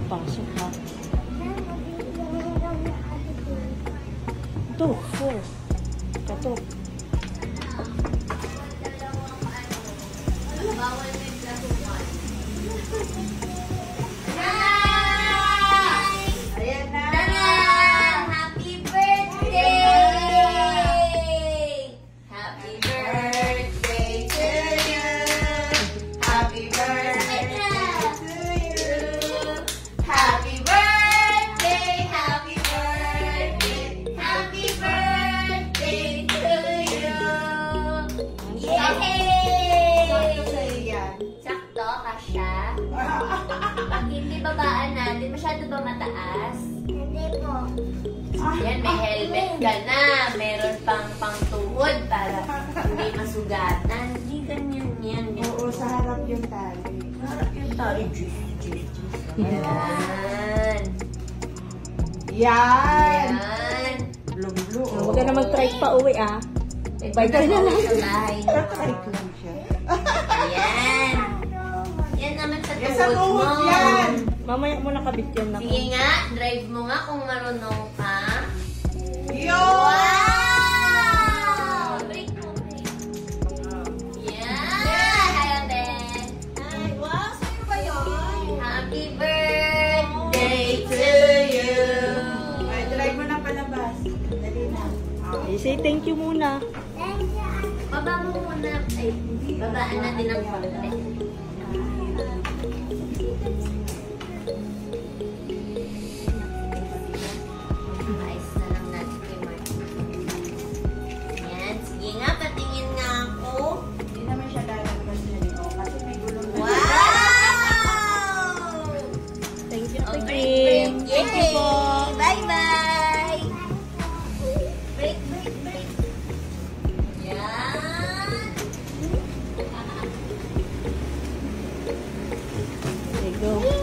pasok ha. Ito, 4. Ito. Bawal may platukan. Ayan na! Happy birthday! Happy birthday to you! Happy birthday to you! Happy birthday! Happy birthday! Happy birthday to you! Yay! Sakto, kasya. Pag hindi babaan natin, masyado ba mataas? Hindi po. Yan, may helmet ka na. Meron pang pangtuhod para hindi masugatan. Hindi ganyan yan. Oo, sa harap yung tali. Harap yung tali. Yan. Yan! Yan. Blue-blue. Huwag ka na mag-trike pa uwi ah. Bye ka na lang. Sa bahay mo. Trike lang siya. Ayan. Yan naman sa Yes, sa tuhod mo. tuhod yan. Mamaya mo nakabit yan na. Sige nga, drive mo nga kung marunong ka. Yo! Wow! Break mo, break. Yan! Hayo, Ben. Ay, wow! Sa'yo ba yun? Happy birthday to you! Ay, drive mo na palabas. Dali na. Say thank you muna. Thank you. Baba mo muna. Ay, babaan natin ang konti. Ayos na lang natin kay Mark. Yan, sige nga, patingin nga ako. Hindi naman siya lalagpas na rin. Kasi may gulong na. Wow! Thank you, Oh, Ate break, Kim. break. Thank you po. Bye-bye! Break, break, break. Yan. There you go.